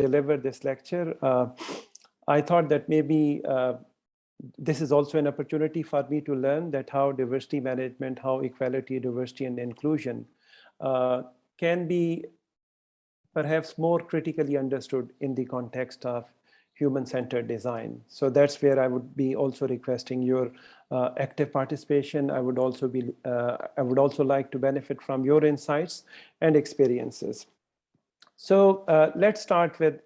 deliver this lecture. I thought that maybe this is also an opportunity for me to learn that how diversity management, how equality, diversity, and inclusion can be perhaps more critically understood in the context of human-centered design. So that's where I would be also requesting your active participation. I would also like to benefit from your insights and experiences. So let's start with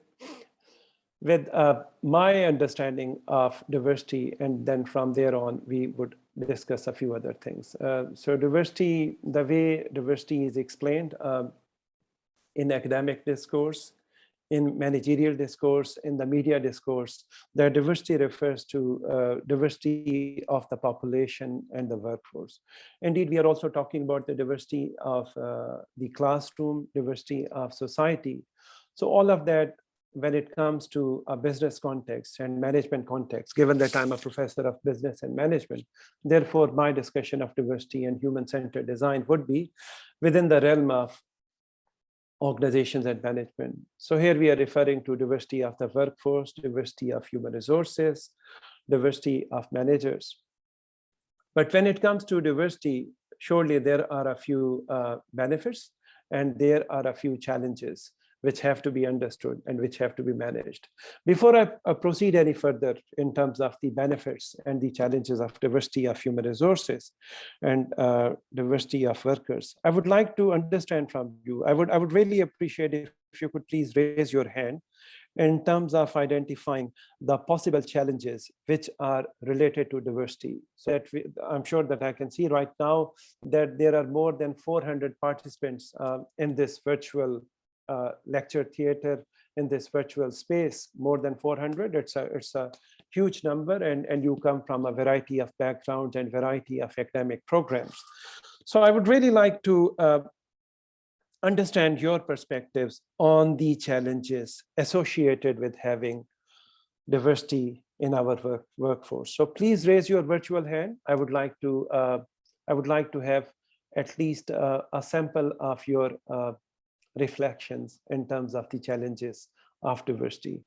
my understanding of diversity, and then from there on, we would discuss a few other things. So diversity, the way diversity is explained in academic discourse, in managerial discourse, in the media discourse, that diversity refers to diversity of the population and the workforce. Indeed, we are also talking about the diversity of the classroom, diversity of society. So all of that, when it comes to a business context and management context, given that I'm a professor of business and management, therefore my discussion of diversity and human-centered design would be within the realm of organizations and management. So here we are referring to diversity of the workforce, diversity of human resources, diversity of managers. But when it comes to diversity, surely there are a few benefits and there are a few challenges which have to be understood and which have to be managed. Before I proceed any further in terms of the benefits and the challenges of diversity of human resources and diversity of workers, I would like to understand from you. I would really appreciate if you could please raise your hand in terms of identifying the possible challenges which are related to diversity. So that I'm sure that I can see right now that there are more than 400 participants in this virtual lecture theater, in this virtual space. More than 400. It's a huge number, and you come from a variety of backgrounds and variety of academic programs. So I would really like to understand your perspectives on the challenges associated with having diversity in our workforce. So please raise your virtual hand. I would like to have at least a sample of your reflections in terms of the challenges of diversity.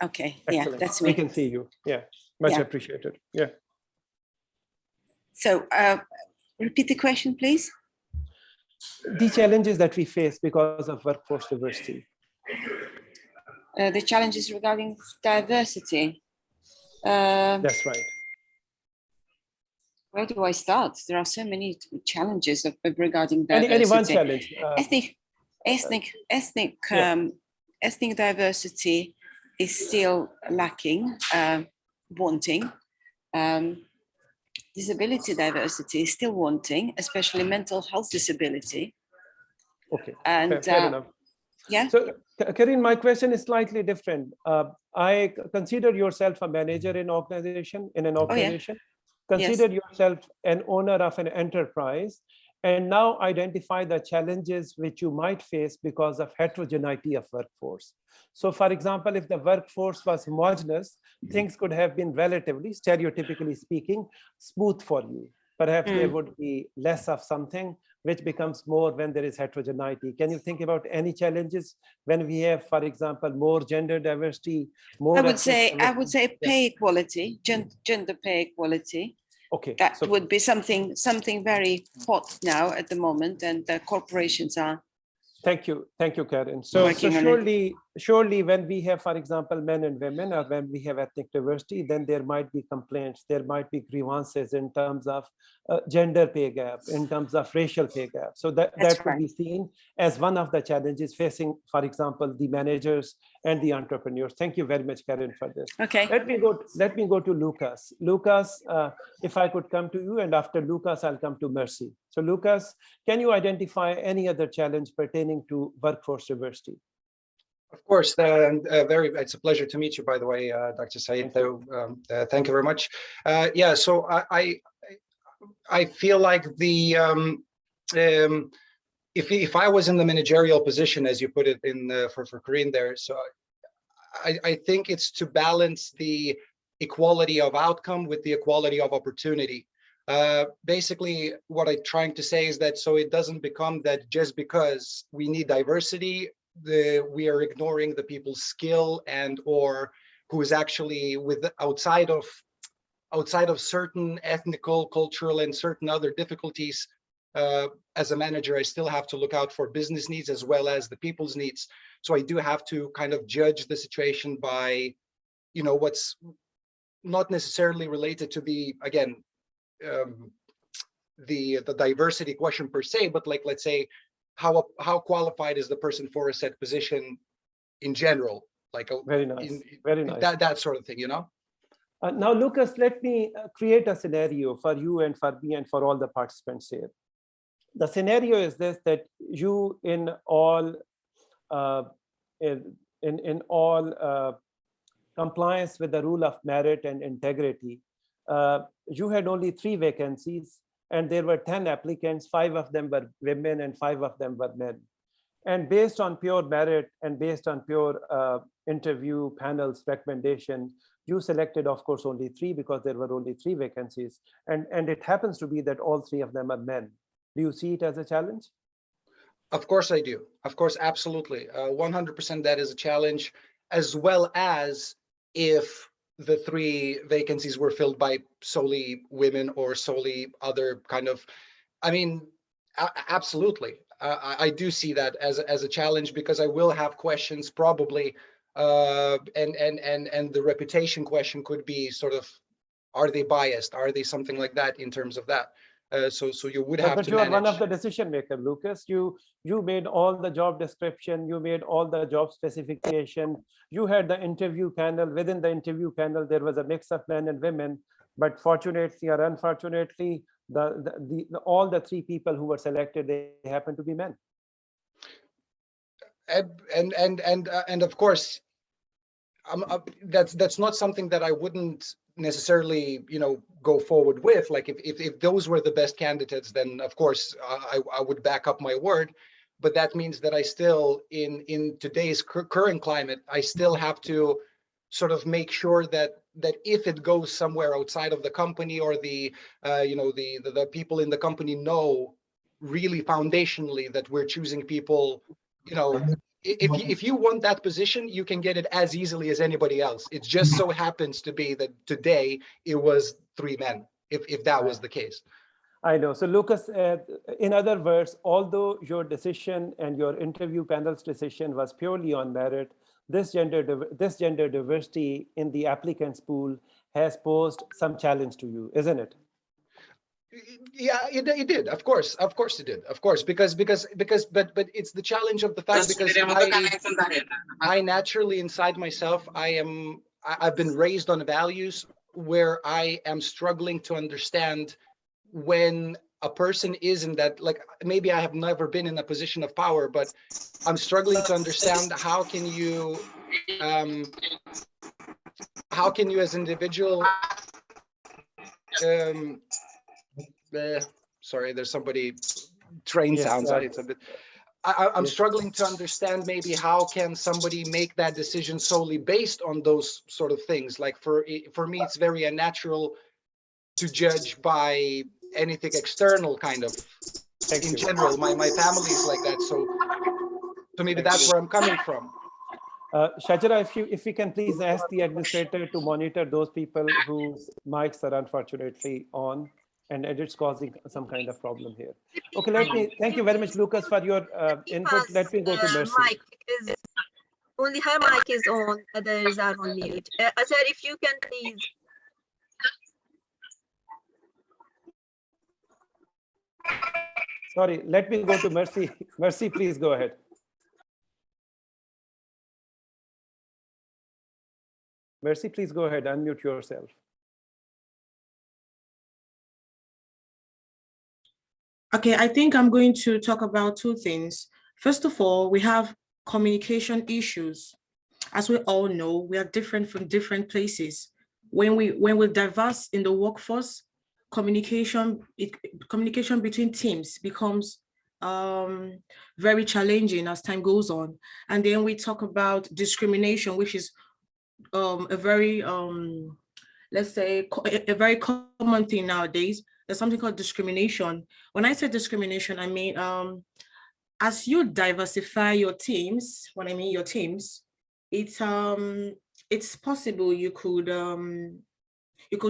Okay. Excellent. Yeah, that's me. We can see you. Yeah, much appreciated. Yeah. So repeat the question, please. The challenges that we face because of workforce diversity. The challenges regarding diversity. That's right. Where do I start? There are so many challenges regarding diversity. Any one challenge. Ethnic diversity is still lacking, wanting. Disability diversity is still wanting, especially mental health disability. Okay, and fair enough. Yeah. So, Karin, my question is slightly different. I consider yourself a manager in an organization. Consider yourself an owner of an enterprise, and now identify the challenges which you might face because of heterogeneity of workforce. So for example, if the workforce was homogeneous, things could have been relatively, stereotypically speaking, smooth for you. Perhaps there would be less of something which becomes more when there is heterogeneity. Can you think about any challenges when we have, for example, more gender diversity? More I would say pay equality, gender pay equality. Okay, that would be something very hot now at the moment, and the corporations are. Thank you, Karen. So surely when we have, for example, men and women, or when we have ethnic diversity, then there might be complaints, there might be grievances in terms of gender pay gap, in terms of racial pay gap. So that could be seen as one of the challenges facing, for example, the managers and the entrepreneurs. Thank you very much, Karen, for this. Okay. Let me go to Lucas. Lucas, if I could come to you, and after Lucas, I'll come to Mercy. So Lucas, can you identify any other challenge pertaining to workforce diversity? Of course, it's a pleasure to meet you, by the way, Dr. Syed. Thank you very much. So I feel like if I was in the managerial position, as you put it in for Korean there, so I think it's to balance the equality of outcome with the equality of opportunity. Basically, what I'm trying to say is that so it doesn't become that just because we need diversity, we are ignoring the people's skill and or who is actually outside of certain ethnical, cultural, and certain other difficulties. As a manager, I still have to look out for business needs as well as the people's needs. So I do have to kind of judge the situation by, what's not necessarily related to the, again, the diversity question per se, but like, let's say, how qualified is the person for a set position in general? Like very nice, very nice. That sort of thing, Now, Lucas, let me create a scenario for you and for me and for all the participants here. The scenario is this: that you, in all compliance with the rule of merit and integrity, you had only 3 vacancies, and there were 10 applicants. 5 of them were women and 5 of them were men. And based on pure merit and based on pure interview panel's recommendation, you selected, of course, only 3 because there were only 3 vacancies. And it happens to be that all 3 of them are men. Do you see it as a challenge? Of course I do. Of course, absolutely. 100% that is a challenge, as well as if the 3 vacancies were filled by solely women or solely other kind of, I mean, absolutely. I do see that as a challenge, because I will have questions probably, and the reputation question could be sort of, are they biased? Are they something like that in terms of that? So you would have to manage. But you are one of the decision maker, Lucas. You made all the job description, you made all the job specification, you had the interview panel. Within the interview panel, there was a mix of men and women, but fortunately or unfortunately, all the 3 people who were selected, they happen to be men. And of course, that's not something that I wouldn't necessarily, go forward with. Like if those were the best candidates, then of course I would back up my word. But that means that I still, in today's current climate, I still have to sort of make sure that if it goes somewhere outside of the company, or the people in the company know really foundationally that we're choosing people, if you want that position, you can get it as easily as anybody else. It just so happens to be that today it was 3 men, if that was the case. I know. So Lucas, in other words, although your decision and your interview panel's decision was purely on merit, this gender diversity in the applicants pool has posed some challenge to you, isn't it? Yeah, it did. Of course it did. Of course, because but it's the challenge of the fact, because I naturally inside myself, I've been raised on values where I am struggling to understand when a person is in that, like, maybe I have never been in a position of power, but I'm struggling to understand how can you as individual, sorry, there's somebody, train sounds. It's a bit, I'm struggling to understand maybe how can somebody make that decision solely based on those sort of things. Like for me, it's very unnatural to judge by anything external, kind of. In general, my family is like that, so maybe that's where I'm coming from. Shajara, if you can please ask the administrator to monitor those people whose mics are unfortunately on, and it's causing some kind of problem here. Okay, thank you very much, Lucas, for your input. Let me go to Mercy. Only her mic is on, others are on mute. Sir, if you can please. Sorry, let me go to Mercy. Mercy, please go ahead. Mercy, please go ahead, unmute yourself. Okay, I think I'm going to talk about 2 things. First of all, we have communication issues. As we all know, we are different from different places. When we're diverse in the workforce, communication between teams becomes very challenging as time goes on. And then we talk about discrimination, which is a very, let's say, a very common thing nowadays. There's something called discrimination. When I say discrimination, I mean as you diversify your teams, when I mean your teams, it's possible you could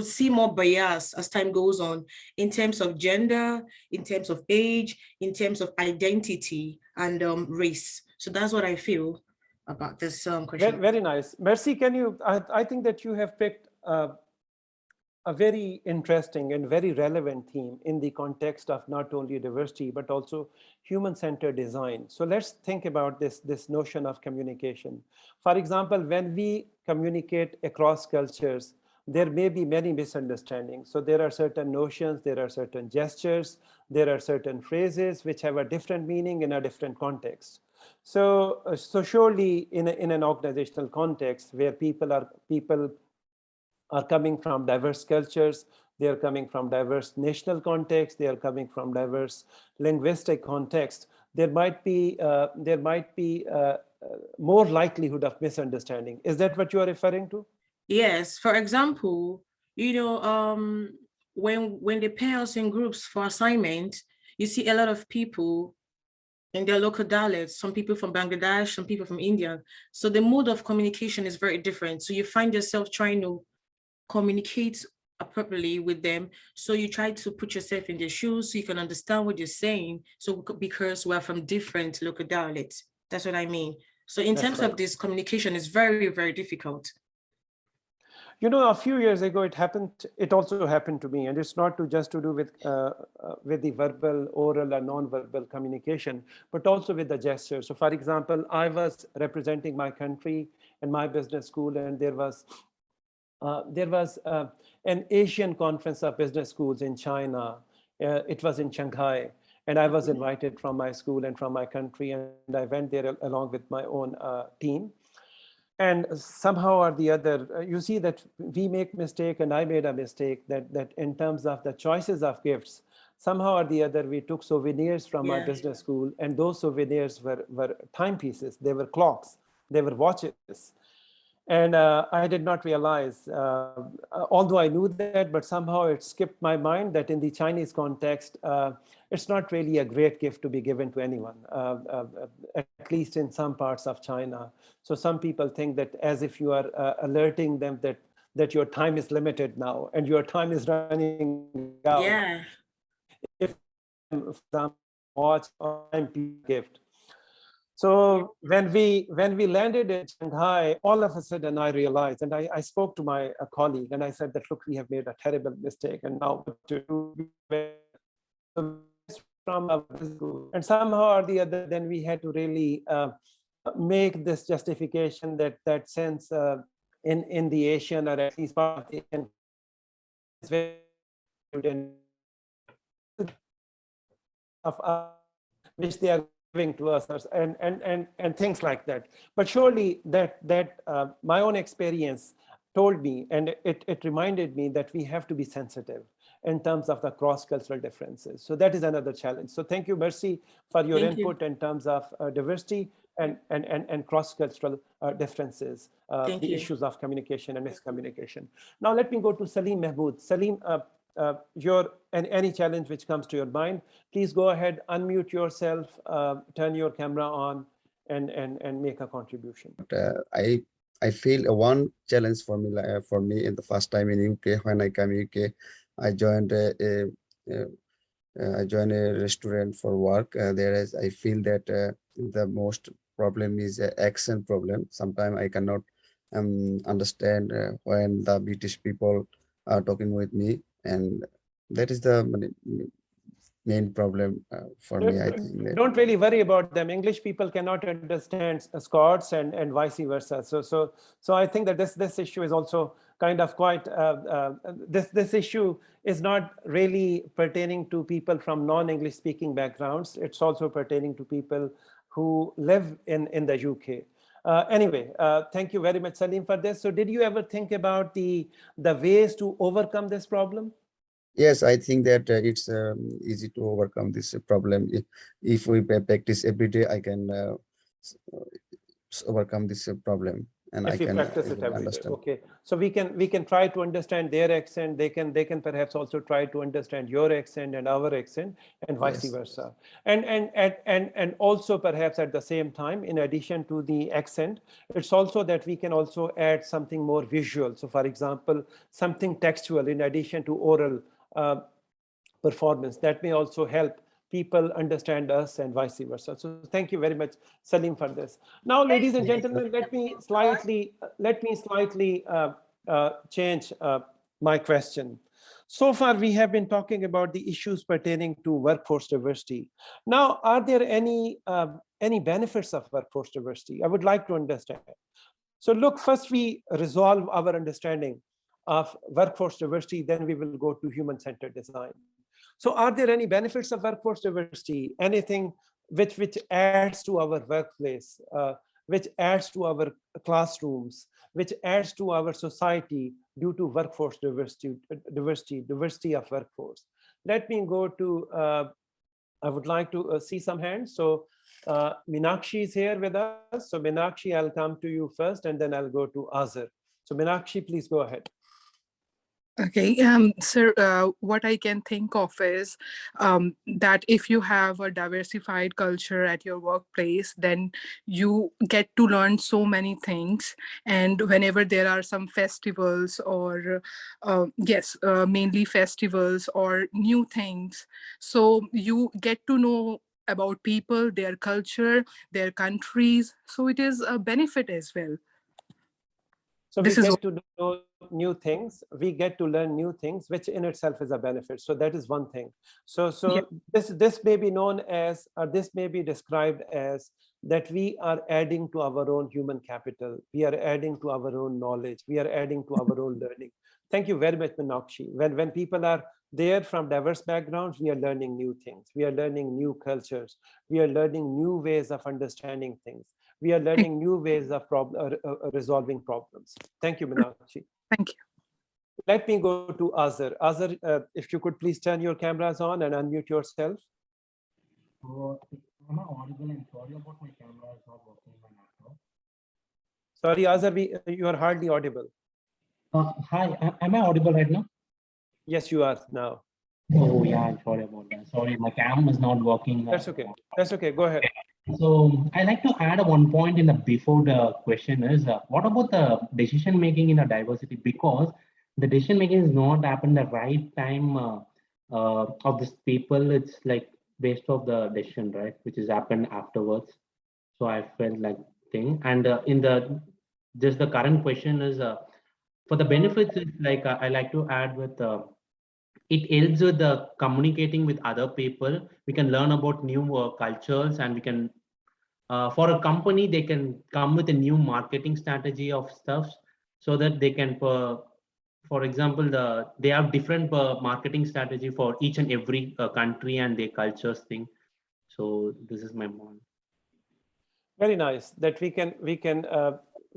see more bias as time goes on in terms of gender, in terms of age, in terms of identity and race. So that's what I feel about this question. Very nice. Mercy, can you, I think that you have picked a very interesting and very relevant theme in the context of not only diversity, but also human-centered design. So let's think about this notion of communication. For example, when we communicate across cultures, there may be many misunderstandings. So there are certain notions, there are certain gestures, there are certain phrases which have a different meaning in a different context. So surely in an organizational context where people are coming from diverse cultures, they are coming from diverse national contexts, they are coming from diverse linguistic contexts, there might be more likelihood of misunderstanding. Is that what you are referring to? Yes, for example, when they pair us in groups for assignment, you see a lot of people in their local dialects, some people from Bangladesh, some people from India. So the mode of communication is very different. So you find yourself trying to communicate appropriately with them. So you try to put yourself in their shoes so you can understand what you're saying. So because we're from different local dialects, that's what I mean. So in terms of this, communication is very, very difficult. You know, a few years ago, it also happened to me, and it's not just to do with the verbal, oral, or non-verbal communication, but also with the gesture. So for example, I was representing my country in my business school, and there was an Asian conference of business schools in China. It was in Shanghai, and I was invited from my school and from my country, and I went there along with my own team. And somehow or the other, you see that we make mistake, and I made a mistake that in terms of the choices of gifts, somehow or the other, we took souvenirs from my business school, and those souvenirs were timepieces, they were clocks, they were watches. And I did not realize, although I knew that, but somehow it skipped my mind that in the Chinese context, it's not really a great gift to be given to anyone, at least in some parts of China. So some people think that as if you are alerting them that your time is limited now and your time is running out. Yeah. If some watch or time gift. So when we landed in Shanghai, all of a sudden I realized, and I spoke to my colleague, and I said that, look, we have made a terrible mistake, and now what to do from our school. And somehow or the other, then we had to really make this justification that sense in the Asian, or at least part of the Asian, of which they are giving to us, and things like that. But surely that my own experience told me, and it reminded me that we have to be sensitive in terms of the cross-cultural differences. So that is another challenge. So thank you, Mercy, for your input in terms of diversity and cross-cultural differences, the issues of communication and miscommunication. Now let me go to Salim Mahmood. Salim, any challenge which comes to your mind, please go ahead, unmute yourself, turn your camera on, and make a contribution. I feel one challenge for me in the first time in UK. When I came UK, I joined a restaurant for work. Whereas I feel that the most problem is accent problem. Sometimes I cannot understand when the British people are talking with me, and that is the main problem for me. I think don't really worry about them. English people cannot understand Scots and vice versa. So I think that this issue is also kind of quite this issue is not really pertaining to people from non-English speaking backgrounds. It's also pertaining to people who live in the UK. Anyway, thank you very much, Salim, for this. So did you ever think about the ways to overcome this problem? Yes, I think that it's easy to overcome this problem. If we practice every day, I can overcome this problem. and If I we can practice it easily every day. understand. Okay, so we can try to understand their accent. They can perhaps also try to understand your accent and our accent, and vice Yes. versa. And also perhaps at the same time, in addition to the accent, it's also that we can also add something more visual. So for example, something textual in addition to oral performance that may also help people understand us and vice versa. So thank you very much, Salim, for this. Now, ladies and gentlemen, let me slightly change my question. So far, we have been talking about the issues pertaining to workforce diversity. Now, are there any benefits of workforce diversity? I would like to understand. So look, first we resolve our understanding of workforce diversity, then we will go to human-centered design. So are there any benefits of workforce diversity? Anything which adds to our workplace, which adds to our classrooms, which adds to our society due to workforce diversity of workforce? Let me go to, I would like to see some hands. So Meenakshi is here with us. So Meenakshi, I'll come to you first and then I'll go to Azhar. So Meenakshi, please go ahead. Okay, sir, what I can think of is that if you have a diversified culture at your workplace, then you get to learn so many things. And whenever there are some festivals or, mainly festivals or new things, so you get to know about people, their culture, their countries. So it is a benefit as well. So we get to know new things, we get to learn new things, which in itself is a benefit. So that is one thing. So yeah. This may be known as, or this may be described as, that we are adding to our own human capital. We are adding to our own knowledge. We are adding to our own learning. Thank you very much, Meenakshi. When people are there from diverse backgrounds, we are learning new things. We are learning new cultures. We are learning new ways of understanding things. We are learning new ways of resolving problems. Thank you, Meenakshi. Thank you. Let me go to Azhar. Azhar, if you could please turn your cameras on and unmute yourself. Am I audible? I'm sorry about my camera is not working in my laptop. Sorry, Azhar, you are hardly audible. Hi, am I audible right now? Yes, you are now. Oh yeah, I'm sorry about that. Sorry, my cam is not working. That's okay. That's okay. Go ahead. So I like to add one point in the before the question is what about the decision making in a diversity? Because the decision making is not happened the right time of this people. It's like based off the decision, right, which has happened afterwards. So I felt like thing. And in the just the current question is for the benefits is like I like to add with. It helps with the communicating with other people. We can learn about new cultures, and we can for a company they can come with a new marketing strategy of stuff so that they can for example they have different marketing strategy for each and every country and their cultures thing. So this is my point. Very nice that we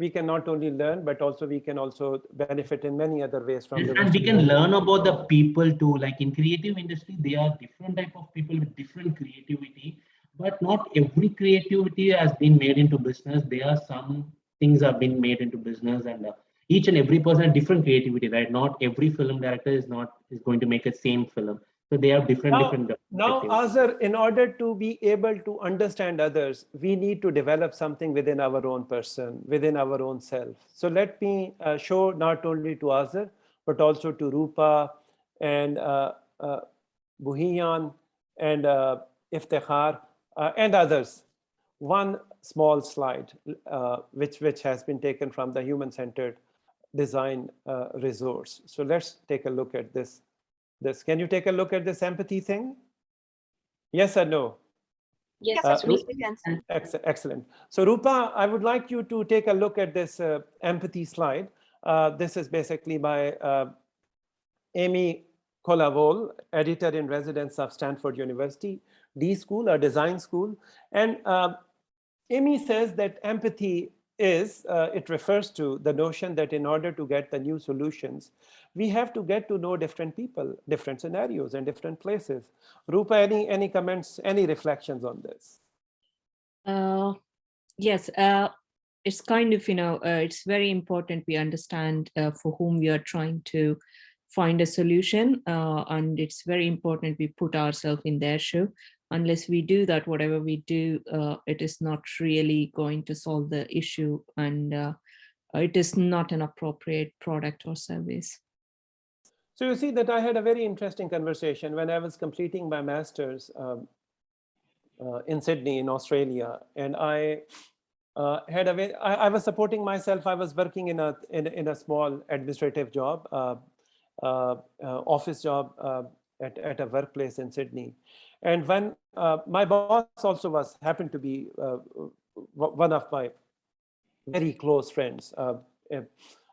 can not only learn, but also we can also benefit in many other ways from diversity. And we can learn about the people too. Like in creative industry, there are different type of people with different creativity, but not every creativity has been made into business. There are some things have been made into business, and each and every person has different creativity, right? Not every film director is going to make a same film. So they have different. Now, Azhar, in order to be able to understand others, we need to develop something within our own person, within our own self. So let me show not only to Azhar, but also to Rupa and Buhiyan and Iftikhar and others. One small slide, which has been taken from the human-centered design resource. So let's take a look at this. Can you take a look at this empathy thing? Yes or no? Yes, we can see. Excellent. So Rupa, I would like you to take a look at this empathy slide. This is basically by Amy Kolavol, editor in residence of Stanford University, D School, a design school. And Amy says that empathy is, it refers to the notion that in order to get the new solutions, we have to get to know different people, different scenarios, and different places. Rupa, any comments, any reflections on this? Yes, it's kind of, it's very important we understand for whom we are trying to find a solution. And it's very important we put ourselves in their shoe. Unless we do that, whatever we do, it is not really going to solve the issue, and it is not an appropriate product or service. So you see that I had a very interesting conversation when I was completing my master's in Sydney, in Australia, and I I was supporting myself. I was working in a small administrative job, office job at a workplace in Sydney, and when my boss also happened to be one of my very close friends,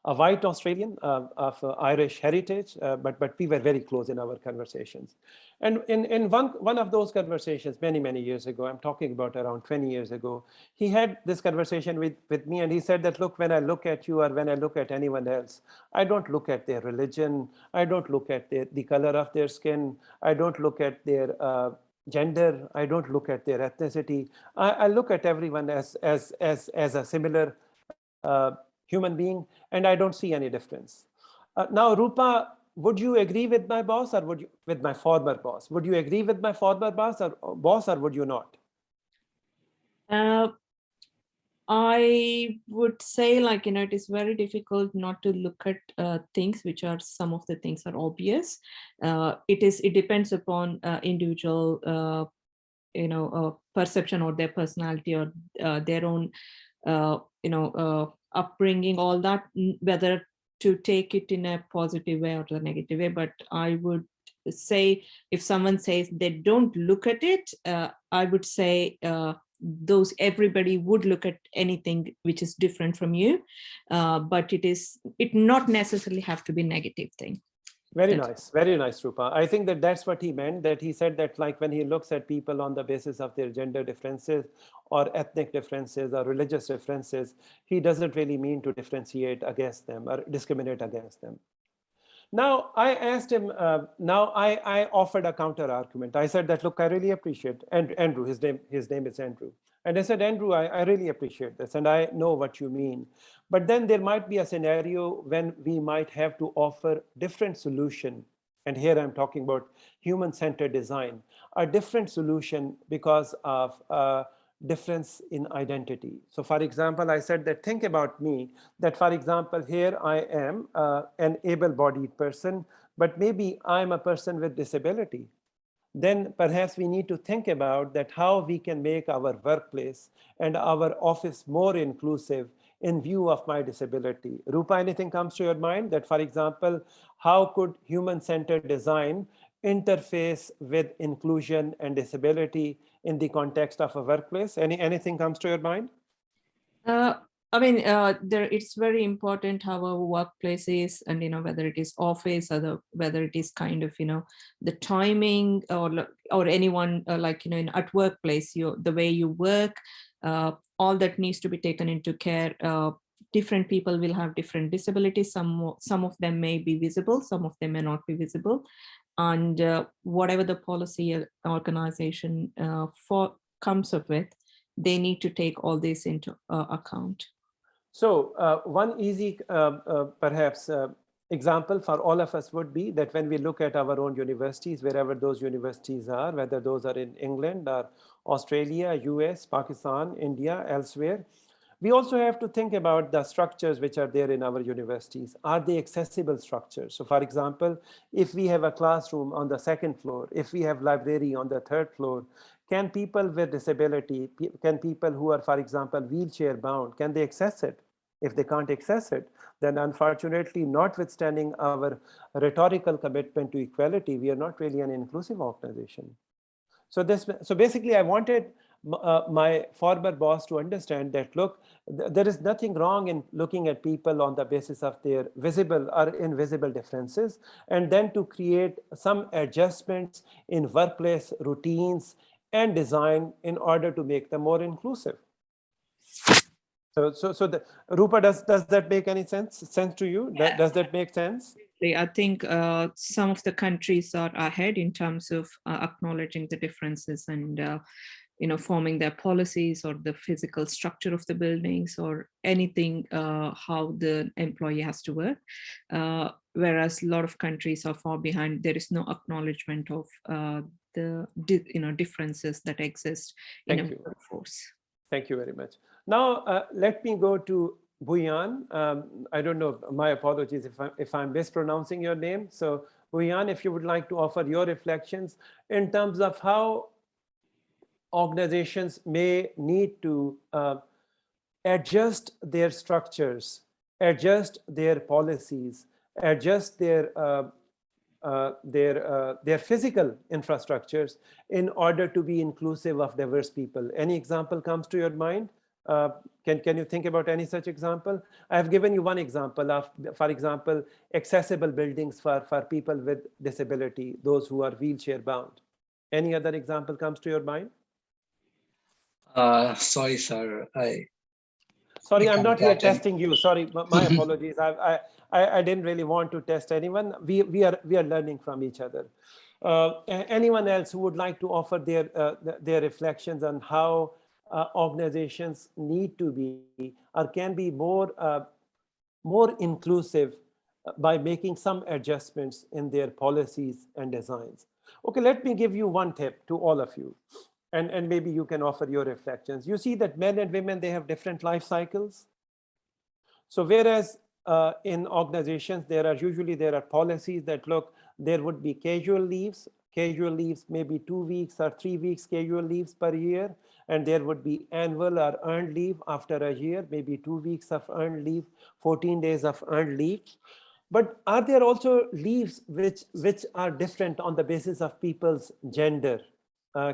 a white Australian of Irish heritage, but we were very close in our conversations. And in one of those conversations many years ago, I'm talking about around 20 years ago, he had this conversation with me, and he said that, look, when I look at you or when I look at anyone else, I don't look at their religion, I don't look at the color of their skin, I don't look at their gender, I don't look at their ethnicity. I look at everyone as a similar human being, and I don't see any difference. Now, Rupa, would you agree with my boss, or would you with my former boss? Would you agree with my former boss, or would you not? I would say, like, it is very difficult not to look at things which are, some of the things are obvious. It depends upon individual perception or their personality or their own upbringing, all that, whether to take it in a positive way or a negative way. But I would say, if someone says they don't look at it, I would say everybody would look at anything which is different from you, but it not necessarily have to be negative thing. Very nice, Rupa. I think that's what he meant, that he said that, like, when he looks at people on the basis of their gender differences or ethnic differences or religious differences, he doesn't really mean to differentiate against them or discriminate against them. Now, I asked him, I offered a counter argument. I said that, look, I really appreciate, and Andrew, his name is Andrew. And I said, Andrew, I really appreciate this, and I know what you mean. But then there might be a scenario when we might have to offer different solution. And here I'm talking about human-centered design, a different solution because of difference in identity. So for example, I said that, think about me, that for example, here I am an able-bodied person, but maybe I'm a person with disability. Then perhaps we need to think about that, how we can make our workplace and our office more inclusive in view of my disability. Rupa, anything comes to your mind that, for example, how could human-centered design interface with inclusion and disability in the context of a workplace? Anything comes to your mind? It's very important how our workplace is, and whether it is office or whether it is kind of the timing, or anyone at workplace, the way you work, all that needs to be taken into care. Different people will have different disabilities. Some of them may be visible, some of them may not be visible, and whatever the policy organization comes up with, they need to take all this into account. So one easy, perhaps, example for all of us would be that when we look at our own universities, wherever those universities are, whether those are in England or Australia, US, Pakistan, India, elsewhere, we also have to think about the structures which are there in our universities. Are they accessible structures? So for example, if we have a classroom on the second floor, if we have library on the third floor, can people with disability, can people who are, for example, wheelchair bound, can they access it? If they can't access it, then unfortunately, notwithstanding our rhetorical commitment to equality, we are not really an inclusive organization. So basically, I wanted my former boss to understand that, look, there is nothing wrong in looking at people on the basis of their visible or invisible differences, and then to create some adjustments in workplace routines and design in order to make them more inclusive. So Rupa, does that make any sense to you? Does that make sense? I think some of the countries are ahead in terms of acknowledging the differences and forming their policies or the physical structure of the buildings or anything, how the employee has to work. Whereas a lot of countries are far behind. There is no acknowledgement of the differences that exist in a workforce. Thank you very much. Now, let me go to Bhuyan. I don't know, my apologies if I'm mispronouncing your name. So Bhuyan, if you would like to offer your reflections in terms of how organizations may need to adjust their structures, adjust their policies, adjust their physical infrastructures in order to be inclusive of diverse people. Any example comes to your mind? Can you think about any such example? I have given you one example of, for example, accessible buildings for people with disability, those who are wheelchair bound. Any other example comes to your mind? Sorry, sir. Sorry, I'm not here testing you. Sorry, my apologies. I didn't really want to test anyone. We are learning from each other. Anyone else who would like to offer their reflections on how organizations need to be or can be more inclusive by making some adjustments in their policies and designs. Okay, let me give you one tip to all of you. And maybe you can offer your reflections. You see that men and women, they have different life cycles. So whereas in organizations, there are policies that look, there would be casual leaves maybe 2 weeks or 3 weeks casual leaves per year, and there would be annual or earned leave after a year, maybe 2 weeks of earned leave, 14 days of earned leave. But are there also leaves which are different on the basis of people's gender?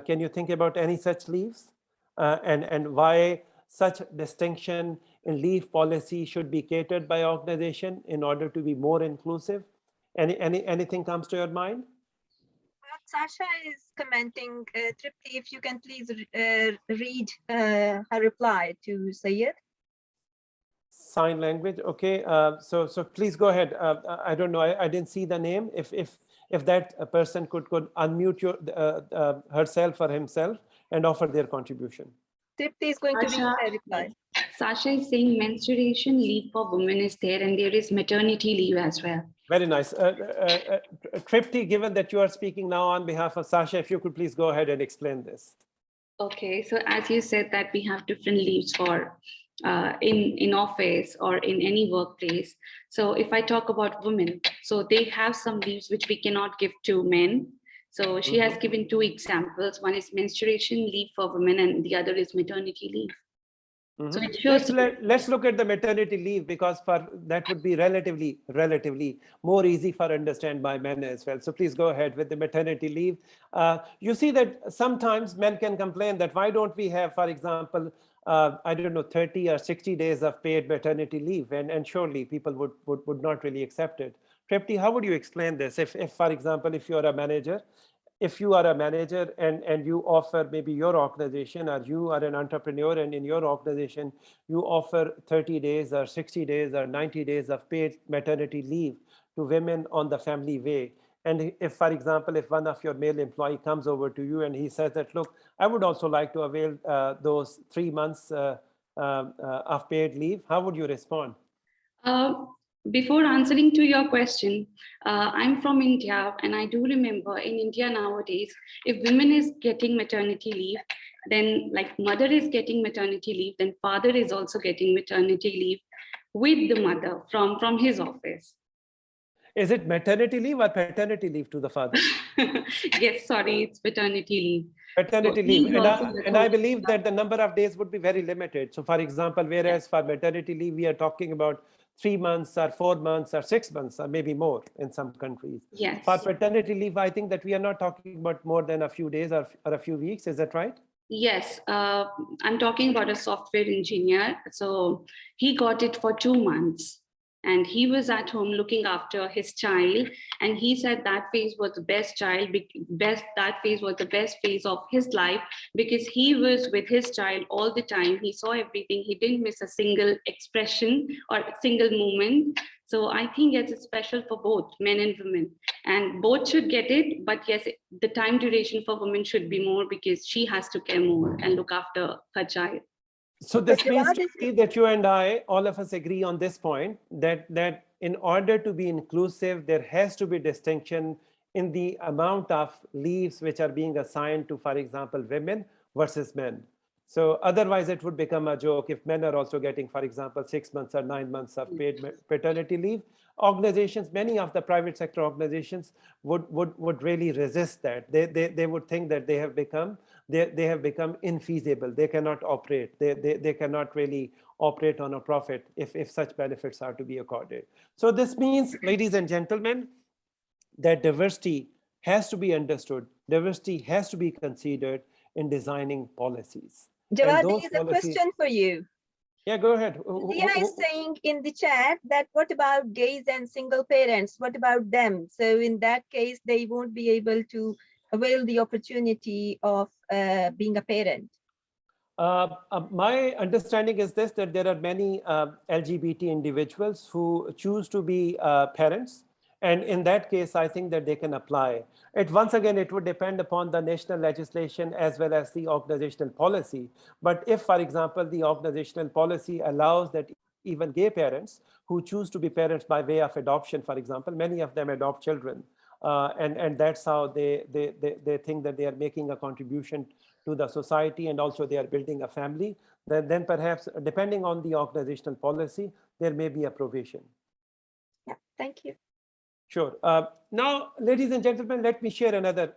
Can you think about any such leaves and why such distinction in leave policy should be catered by organization in order to be more inclusive? Anything comes to your mind? Sasha is commenting. Tripti, if you can please read her reply to Syed. Sign language. Okay. So please go ahead. I don't know. I didn't see the name. If that person could unmute herself or himself and offer their contribution. Tripti is going to read her reply. Sasha is saying menstruation leave for women is there, and there is maternity leave as well. Very nice. Tripti, given that you are speaking now on behalf of Sasha, if you could please go ahead and explain this. Okay, so as you said that we have different leaves for in office or in any workplace. So if I talk about women, so they have some leaves which we cannot give to men. So she has given 2 examples. One is menstruation leave for women and the other is maternity leave. So it shows let's look at the maternity leave, because that would be relatively more easy for understand by men as well. So please go ahead with the maternity leave. You see that sometimes men can complain that why don't we have, for example, I don't know, 30 or 60 days of paid maternity leave, and surely people would not really accept it. Tripti, how would you explain this? If for example, if you are a manager and you offer, maybe your organization, or you are an entrepreneur and in your organization, you offer 30 days or 60 days or 90 days of paid maternity leave to women on the family way. And if, for example, if one of your male employee comes over to you and he says that, look, I would also like to avail those 3 months of paid leave, how would you respond? Before answering to your question, I'm from India, and I do remember in India nowadays, if women is getting maternity leave, then like mother is getting maternity leave, then father is also getting maternity leave with the mother from his office. Is it maternity leave or paternity leave to the father? Yes, sorry, it's paternity leave. Paternity leave. And I believe that the number of days would be very limited. So for example, whereas for maternity leave, we are talking about 3 months or 4 months or 6 months or maybe more in some countries. Yes. For paternity leave, I think that we are not talking about more than a few days or a few weeks. Is that right? Yes, I'm talking about a software engineer. So he got it for 2 months. and he was at home looking after his child, and he said that phase was the best that phase was the best phase of his life, because he was with his child all the time. He saw everything. He didn't miss a single expression or a single moment. So I think it's special for both men and women, and both should get it. But yes, the time duration for women should be more, because she has to care more and look after her child. So this means to me that you and I, all of us agree on this point, that in order to be inclusive, there has to be distinction in the amount of leaves which are being assigned to, for example, women versus men. So otherwise it would become a joke if men are also getting, for example, 6 months or 9 months of paid paternity leave. Organizations, many of the private sector organizations would really resist that. They would think that they have become infeasible. They cannot operate. They cannot really operate on a profit if such benefits are to be accorded. So this means, ladies and gentlemen, that diversity has to be understood. Diversity has to be considered in designing policies. Jawad, there is a question for you. Yeah, go ahead. Dia is saying in the chat that what about gays and single parents? What about them? So in that case, they won't be able to avail the opportunity of being a parent. My understanding is this, that there are many LGBT individuals who choose to be parents. And in that case, I think that they can apply. Once again, it would depend upon the national legislation as well as the organizational policy. But if, for example, the organizational policy allows that even gay parents who choose to be parents by way of adoption, for example, many of them adopt children. And that's how they think that they are making a contribution to the society, and also they are building a family, then perhaps, depending on the organizational policy, there may be a provision. Yeah, thank you. Sure. Now, ladies and gentlemen, let me share another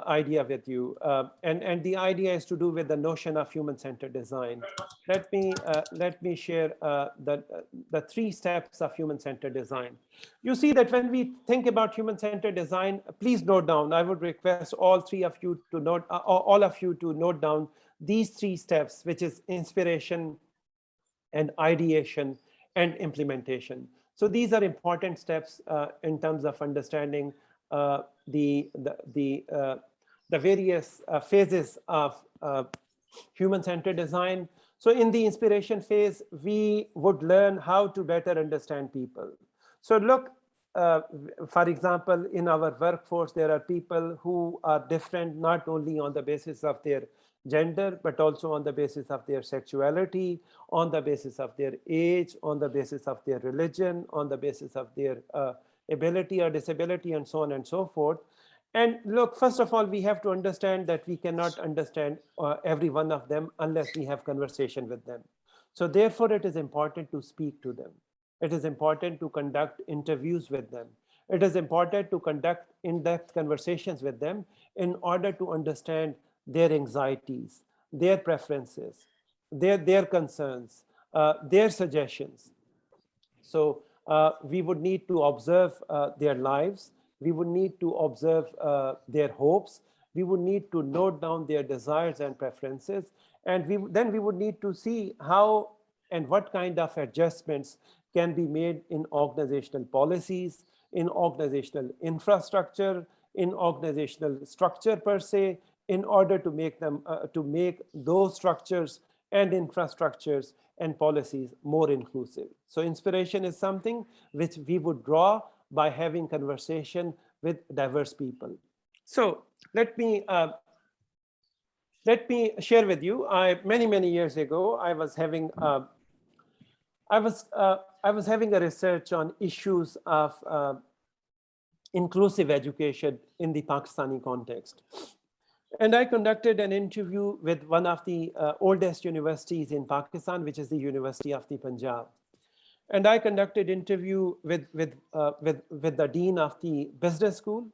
idea with you. And the idea is to do with the notion of human-centered design. Let me share the 3 steps of human-centered design. You see that when we think about human-centered design, please note down. I would request all of you to note down these 3 steps, which is inspiration and ideation and implementation. So these are important steps in terms of understanding the various phases of human-centered design. So in the inspiration phase, we would learn how to better understand people. So look, for example, in our workforce, there are people who are different not only on the basis of their gender, but also on the basis of their sexuality, on the basis of their age, on the basis of their religion, on the basis of their ability or disability, and so on and so forth. And look, first of all, we have to understand that we cannot understand every one of them unless we have conversation with them. So therefore, it is important to speak to them. It is important to conduct interviews with them. It is important to conduct in-depth conversations with them in order to understand their anxieties, their preferences, their concerns, their suggestions. So we would need to observe their lives. We would need to observe their hopes. We would need to note down their desires and preferences. And then we would need to see how and what kind of adjustments can be made in organizational policies, in organizational infrastructure, in organizational structure per se, in order to make them to make those structures and infrastructures and policies more inclusive. So inspiration is something which we would draw by having conversation with diverse people. So let me share with you. Many years ago, I was having a research on issues of inclusive education in the Pakistani context. And I conducted an interview with one of the oldest universities in Pakistan, which is the University of the Punjab. And I conducted interview with the dean of the business school.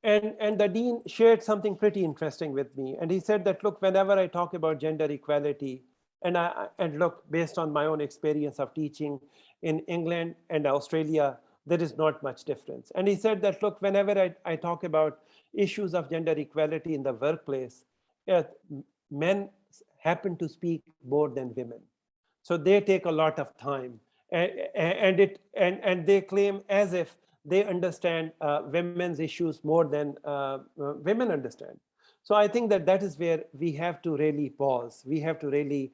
And the dean shared something pretty interesting with me. And he said that, look, whenever I talk about gender equality, and look, based on my own experience of teaching in England and Australia, there is not much difference. And he said that, look, whenever I talk about issues of gender equality in the workplace, men happen to speak more than women. So they take a lot of time. and they claim as if they understand women's issues more than women understand. So I think that that is where we have to really pause. We have to really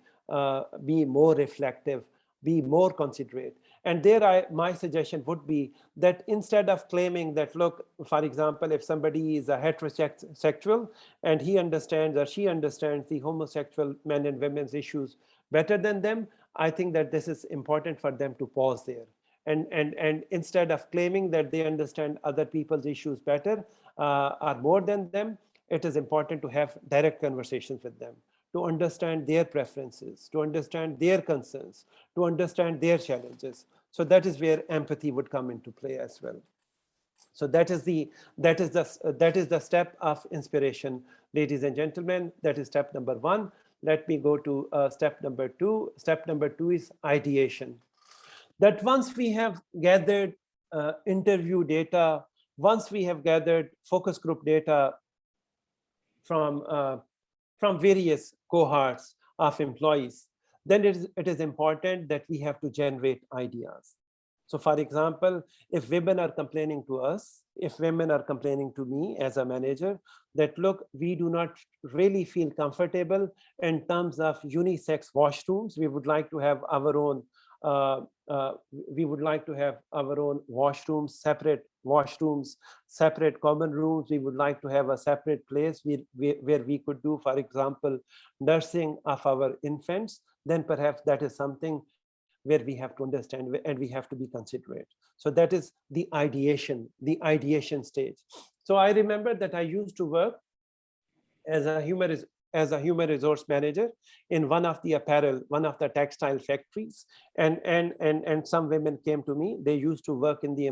be more reflective, be more considerate. And there my suggestion would be that instead of claiming that, look, for example, if somebody is a heterosexual and he understands or she understands the homosexual men and women's issues better than them, I think that this is important for them to pause there. And instead of claiming that they understand other people's issues better or more than them, it is important to have direct conversations with them, to understand their preferences, to understand their concerns, to understand their challenges. So that is where empathy would come into play as well. So that is the step of inspiration, ladies and gentlemen. That is step number one. Let me go to step number two. Step number two is ideation. That once we have gathered interview data, once we have gathered focus group data from various cohorts of employees, then it is important that we have to generate ideas. So for example, if women are complaining to us, if women are complaining to me as a manager, that look, we do not really feel comfortable in terms of unisex washrooms, we would like to have our own washrooms, separate common rooms. We would like to have a separate place where we could do, for example, nursing of our infants. Then perhaps that is something where we have to understand and we have to be considerate. So that is the ideation stage. So I remember that I used to work as a human resource manager in one of the textile factories, and some women came to me. They used to work in the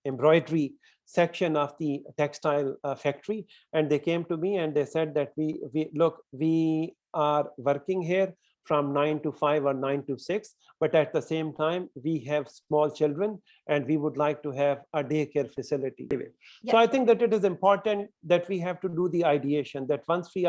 embroidery section of the textile factory, and they came to me and they said that we are working here from 9 to 5 or 9 to 6, but at the same time we have small children and we would like to have a daycare facility. Yeah. So I think that it is important that we have to do the ideation, that once we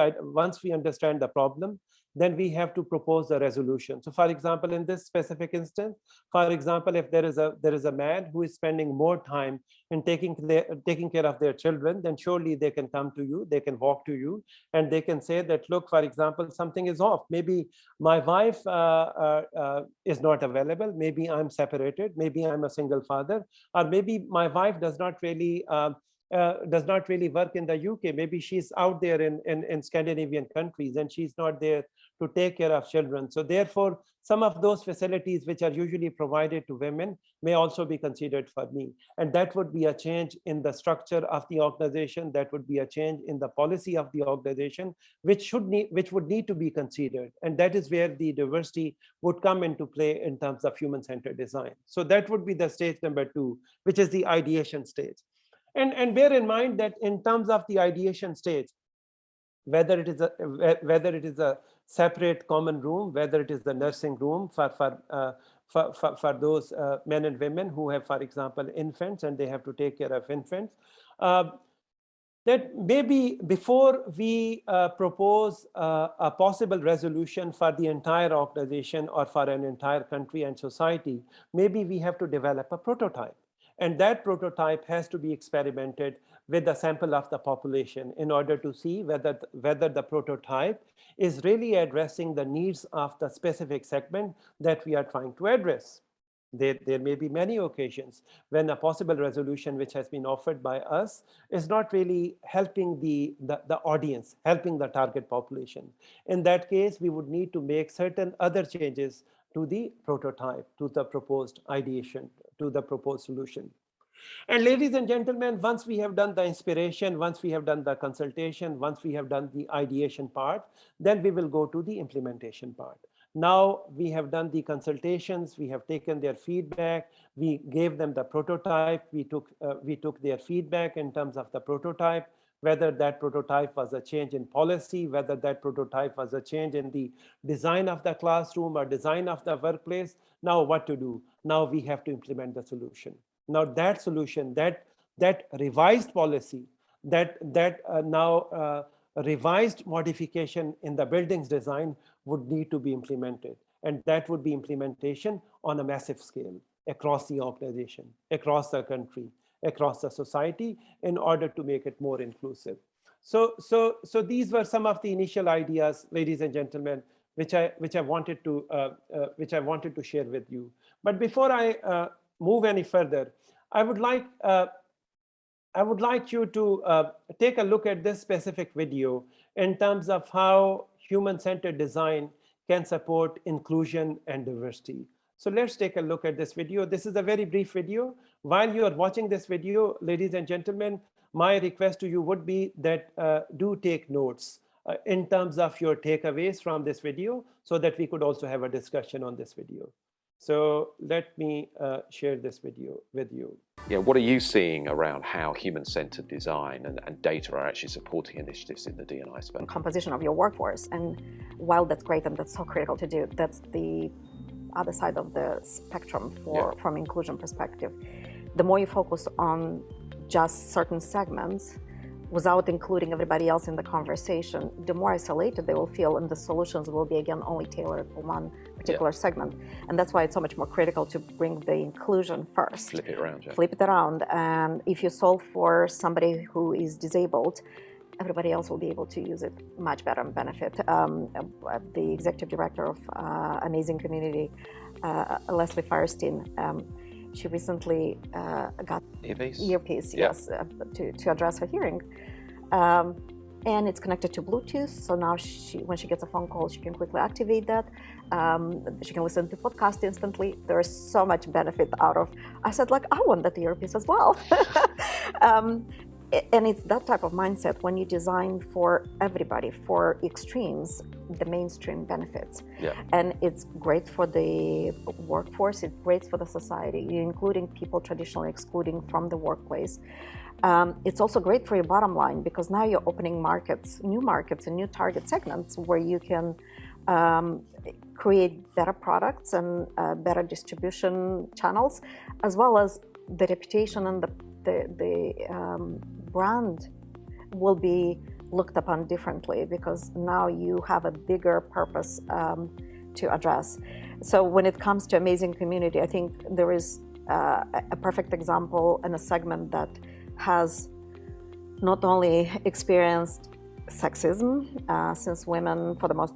understand the problem, then we have to propose a resolution. So for example, in this specific instance, for example, if there is a man who is spending more time in taking care of their children, then surely they can come to you, they can walk to you, and they can say that, look, for example, something is off. Maybe my wife is not available. Maybe I'm separated. Maybe I'm a single father, or maybe my wife does not really work in the UK. Maybe she's out there in Scandinavian countries and she's not there to take care of children. So therefore, some of those facilities which are usually provided to women may also be considered for me. And that would be a change in the structure of the organization. That would be a change in the policy of the organization, which would need to be considered. And that is where the diversity would come into play in terms of human-centered design. So that would be the stage number two, which is the ideation stage. And bear in mind that in terms of the ideation stage, whether it is a separate common room, whether it is the nursing room for those men and women who have, for example, infants and they have to take care of infants, that maybe before we propose a possible resolution for the entire organization or for an entire country and society, maybe we have to develop a prototype. And that prototype has to be experimented with a sample of the population in order to see whether the prototype is really addressing the needs of the specific segment that we are trying to address. There may be many occasions when a possible resolution which has been offered by us is not really helping the audience, helping the target population. In that case, we would need to make certain other changes to the prototype, to the proposed ideation, to the proposed solution. And ladies and gentlemen, once we have done the inspiration, once we have done the consultation, once we have done the ideation part, then we will go to the implementation part. Now we have done the consultations, we have taken their feedback, we gave them the prototype, we took their feedback in terms of the prototype, whether that prototype was a change in policy, whether that prototype was a change in the design of the classroom or design of the workplace. Now what to do? Now we have to implement the solution. Now that solution, that revised policy, that revised modification in the building's design would need to be implemented. And that would be implementation on a massive scale across the organization, across the country, across the society, in order to make it more inclusive. So these were some of the initial ideas, ladies and gentlemen, which I wanted to share with you. But before I move any further, I would like you to take a look at this specific video in terms of how human-centered design can support inclusion and diversity. So let's take a look at this video. This is a very brief video. While you are watching this video, ladies and gentlemen, my request to you would be that do take notes in terms of your takeaways from this video, so that we could also have a discussion on this video. So let me share this video with you. Yeah, what are you seeing around how human-centered design and data are actually supporting initiatives in the D&I space? Composition of your workforce, and while that's great and that's so critical to do, that's the other side of the spectrum from inclusion perspective. The more you focus on just certain segments without including everybody else in the conversation, the more isolated they will feel, and the solutions will be again only tailored for one particular segment. And that's why it's so much more critical to bring the inclusion first. Flip it around, yeah. Flip it around, and if you solve for somebody who is disabled, everybody else will be able to use it much better and benefit. The executive director of Amazing Community, Leslie Firestein, she recently got earpiece, yes, to address her hearing. And it's connected to Bluetooth, so now when she gets a phone call, she can quickly activate that. She can listen to podcast instantly. There is so much benefit out of. I said, like, I want that earpiece as well. And it's that type of mindset when you design for everybody, for extremes, the mainstream benefits. Yeah. And it's great for the workforce, it's great for the society. You're including people traditionally excluding from the workplace. It's also great for your bottom line, because now you're opening markets and new target segments where you can create better products and better distribution channels, as well as the reputation and the brand will be looked upon differently, because now you have a bigger purpose to address. So when it comes to Amazing Community, I think there is a perfect example in a segment that has not only experienced sexism, since women for the most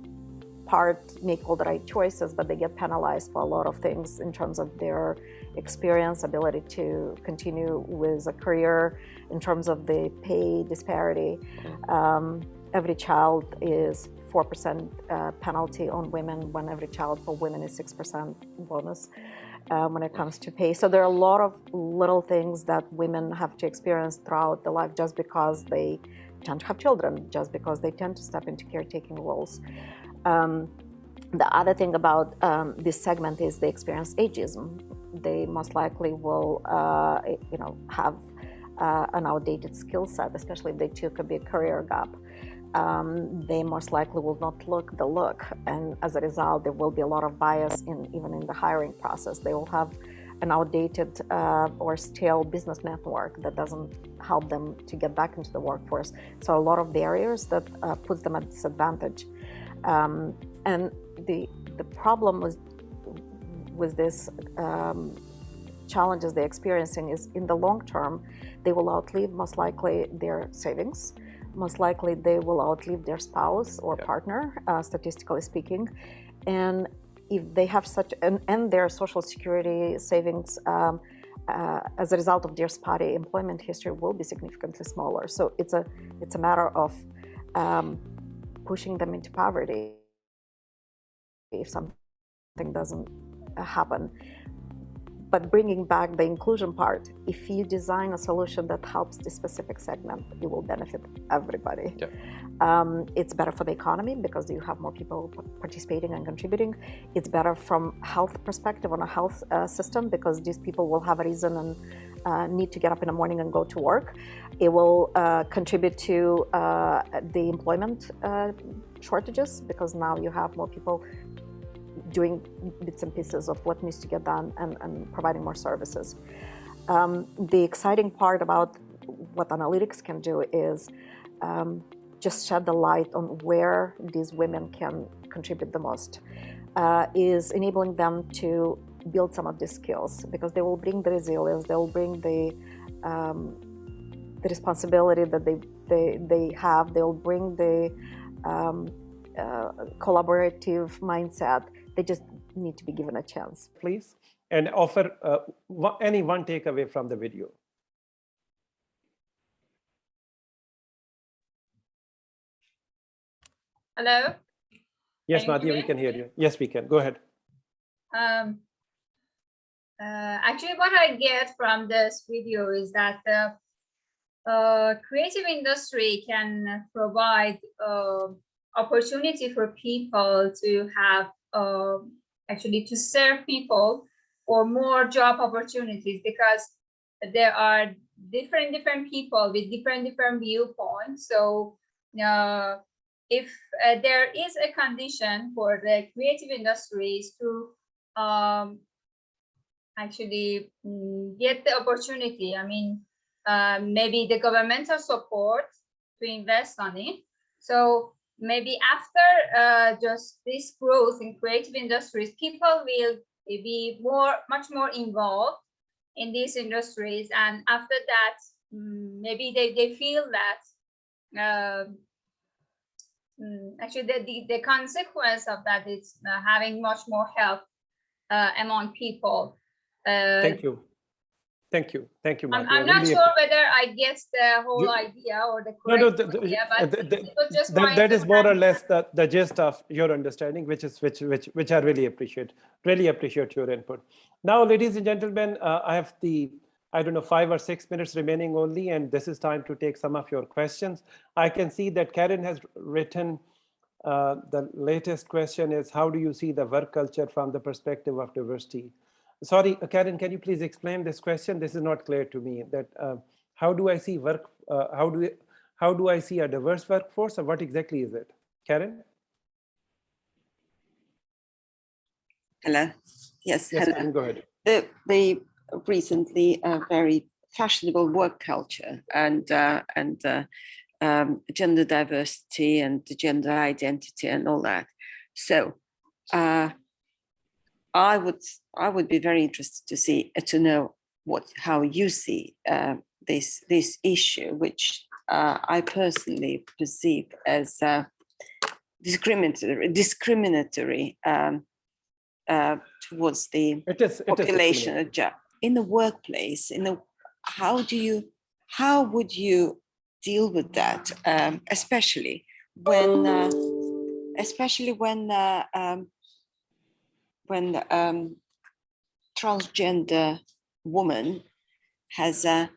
part make all the right choices, but they get penalized for a lot of things in terms of their experience, ability to continue with a career, in terms of the pay disparity. Every child is 4% penalty on women, when every child for women is 6% bonus when it comes to pay. So there are a lot of little things that women have to experience throughout their life just because they tend to have children, just because they tend to step into caretaking roles. The other thing about this segment is they experience ageism. They most likely will, have an outdated skill set, especially if they took a big career gap. They most likely will not look the look, and as a result, there will be a lot of bias even in the hiring process. They will have an outdated or stale business network that doesn't help them to get back into the workforce. So a lot of barriers that puts them at disadvantage. And the problem with this challenges they're experiencing is, in the long term, they will outlive most likely their savings. Most likely they will outlive their spouse or partner, statistically speaking. And if they have and their social security savings as a result of their spotty employment history will be significantly smaller. So it's a matter of pushing them into poverty if something doesn't happen. But bringing back the inclusion part, if you design a solution that helps this specific segment, it will benefit everybody. Yeah. It's better for the economy because you have more people participating and contributing. It's better from health perspective on a health system, because these people will have a reason and need to get up in the morning and go to work. It will contribute to the employment shortages, because now you have more people doing bits and pieces of what needs to get done and providing more services. The exciting part about what analytics can do is just shed the light on where these women can contribute the most. is enabling them to build some of these skills, because they will bring the resilience, they will bring the responsibility that they have, they will bring the collaborative mindset. They just need to be given a chance. Please, and offer any one takeaway from the video. Hello? Yes, Can you Nadia, hear we me? can hear you. Yes, we can. Go ahead. Actually, what I get from this video is that the creative industry can provide opportunity for people to have actually to serve people for more job opportunities, because there are different people with different viewpoints. So if there is a condition for the creative industries to actually get the opportunity, I mean, maybe the governmental support to invest on it. So maybe after just this growth in creative industries, people will be much more involved in these industries. And after that, maybe they feel that actually the consequence of that is having much more help among people. Thank you. Thank you. Thank you, Nadia. I'm not Really sure whether I get the whole idea or the No, correct idea, but it was just my that is more or less the gist of your understanding, which I really appreciate. Really appreciate your input. Now, ladies and gentlemen, I have I don't know, 5 or 6 minutes remaining only, and this is time to take some of your questions. I can see that Karen has written the latest question is, how do you see the work culture from the perspective of diversity? Sorry, Karen, can you please explain this question? This is not clear to me. That how do I see work? How do I see a diverse workforce, or what exactly is it, Karen? Hello. Yes. Yes, Hello. Karen, go ahead. The recently very fashionable work culture and gender diversity and gender identity and all that. So I would be very interested to know how you see this issue, which I personally perceive as discriminatory towards the population in the workplace. How would you deal with that, especially when transgender woman has a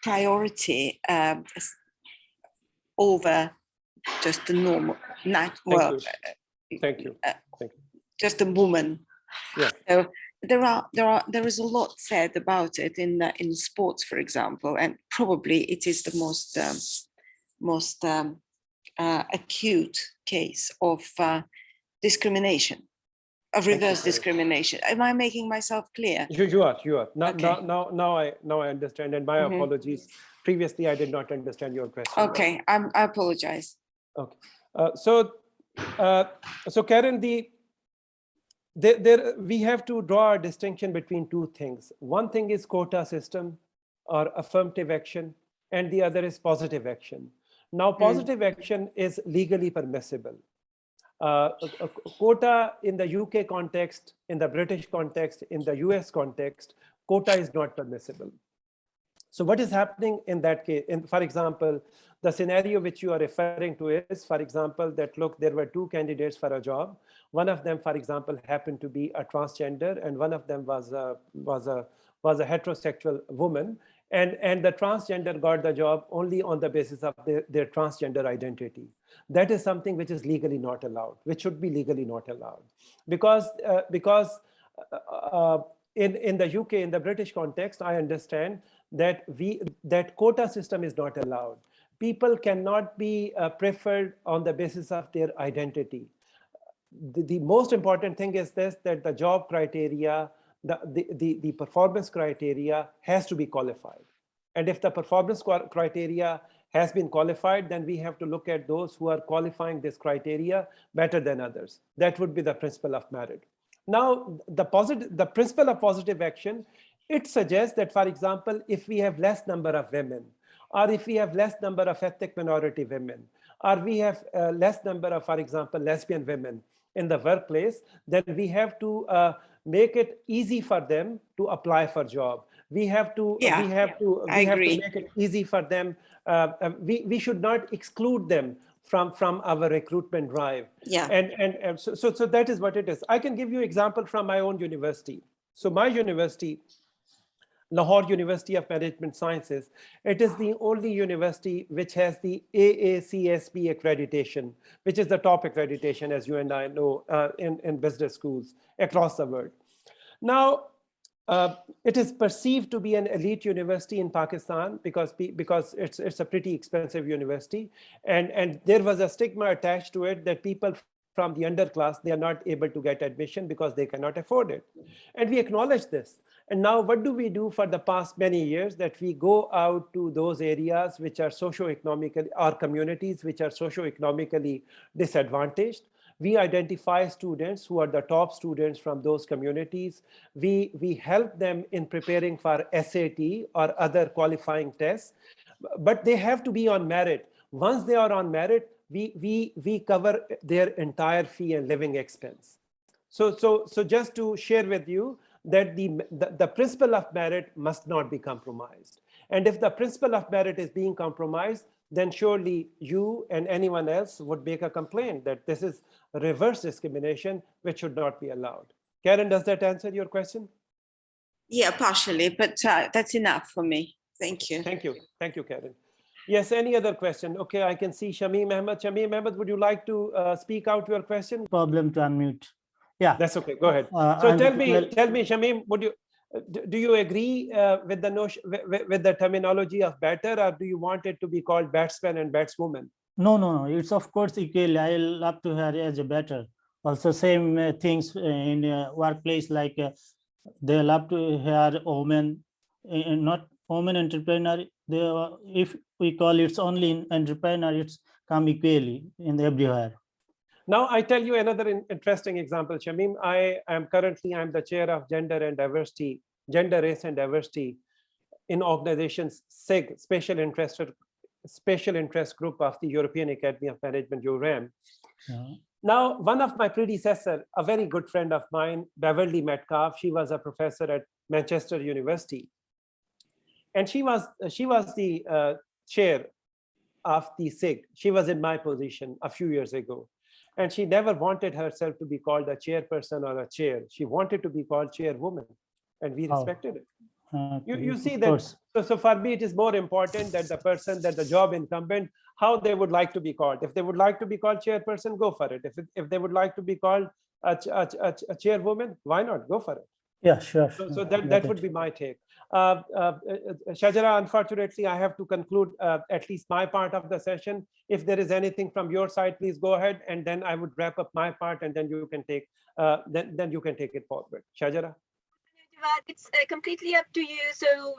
priority over just the normal, Thank you. just a woman. Yes. So there is a lot said about it in sports, for example, and probably it is the most acute case of discrimination, of reverse discrimination. Am I making myself clear? You are. Now, Okay. now I understand, and my apologies. Previously, I did not understand your question. Okay, I apologize. Okay. So Karen, we have to draw a distinction between two things. One thing is quota system or affirmative action, and the other is positive action. Now, positive action is legally permissible. A quota in the UK context, in the British context, in the US context, quota is not permissible. So what is happening in that case? For example, the scenario which you are referring to is, for example, that look, there were 2 candidates for a job. One of them, for example, happened to be a transgender, and one of them was a heterosexual woman. And the transgender got the job only on the basis of their transgender identity. That is something which is legally not allowed, which should be legally not allowed. Because in the UK, in the British context, I understand that that quota system is not allowed. People cannot be preferred on the basis of their identity. The most important thing is this, that the job criteria, the performance criteria has to be qualified. And if the performance criteria has been qualified, then we have to look at those who are qualifying this criteria better than others. That would be the principle of merit. Now, the principle of positive action, it suggests that, for example, if we have less number of women, or if we have less number of ethnic minority women, or we have less number of, for example, lesbian women in the workplace, then we have to make it easy for them to apply for job. We have to make it easy for them. We should not exclude them from our recruitment drive. Yeah. And so that is what it is. I can give you example from my own university. So my university, Lahore University of Management Sciences, it is the only university which has the AACSB accreditation, which is the top accreditation, as you and I know, in business schools across the world. Now, it is perceived to be an elite university in Pakistan because it's a pretty expensive university, and there was a stigma attached to it that people from the underclass, they are not able to get admission because they cannot afford it. And we acknowledge this. And now what do we do for the past many years? That we go out to those areas which are socioeconomically, or communities which are socioeconomically disadvantaged. We identify students who are the top students from those communities. We help them in preparing for SAT or other qualifying tests, but they have to be on merit. Once they are on merit, we cover their entire fee and living expense. So just to share with you that the principle of merit must not be compromised. And if the principle of merit is being compromised, then surely you and anyone else would make a complaint that this is reverse discrimination, which should not be allowed. Karen, does that answer your question? Yeah, partially, but that's enough for me. Thank you. Thank you. Thank you, Karen. Yes, any other question? Okay, I can see Shamim Ahmed. Shamim Ahmed, would you like to speak out your question? Problem to unmute. Yeah. That's okay, go ahead. So tell me, Shamim, would you, do you agree with the notion, with the terminology of batter, or do you want it to be called batsman and batswoman? No. It's of course equal. I love to hear as a batter. Also, same things in workplace, like they love to hear women, not women entrepreneur. If we call it's only entrepreneur, it's come equally in everywhere. Now, I tell you another interesting example, Shamim. I'm the chair of gender, race and diversity in organizations SIG, special interest group of the European Academy of Management, EURAM. Yeah. Now, one of my predecessor, a very good friend of mine, Beverly Metcalf, she was a professor at Manchester University. And she was the chair of the SIG. She was in my position a few years ago. And she never wanted herself to be called a chairperson or a chair. She wanted to be called chairwoman, and we respected it. You see that. So for me, it is more important that the job incumbent, how they would like to be called. If they would like to be called chairperson, go for it. If they would like to be called a chairwoman, why not? Go for it. Yeah, sure. So that would be my take. Shajara, unfortunately, I have to conclude at least my part of the session. If there is anything from your side, please go ahead, and then I would wrap up my part, and then you can take then you can take it forward. Shajara. It's completely up to you. So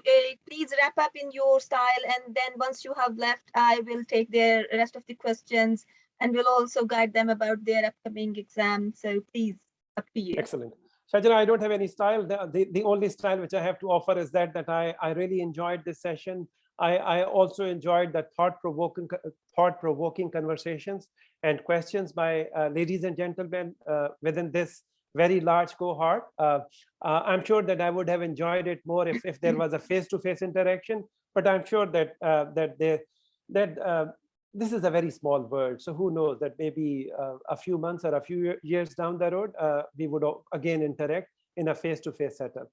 please wrap up in your style, and then once you have left, I will take the rest of the questions, and will also guide them about their upcoming exam. So please, up to you. Excellent. Shajara, I don't have any style. The only style which I have to offer is that I really enjoyed this session. I also enjoyed the thought-provoking conversations and questions by ladies and gentlemen within this very large cohort. I'm sure that I would have enjoyed it more if there was a face-to-face interaction, but I'm sure that this is a very small world. So who knows that maybe a few months or a few years down the road, we would again interact in a face-to-face setup.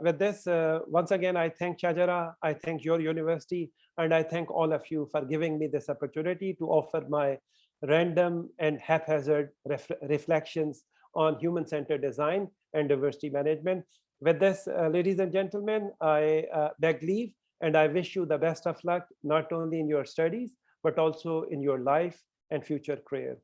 With this, once again, I thank Shajara, I thank your university, and I thank all of you for giving me this opportunity to offer my random and haphazard reflections on human-centered design and diversity management. With this, ladies and gentlemen, I beg leave, and I wish you the best of luck, not only in your studies, but also in your life and future career.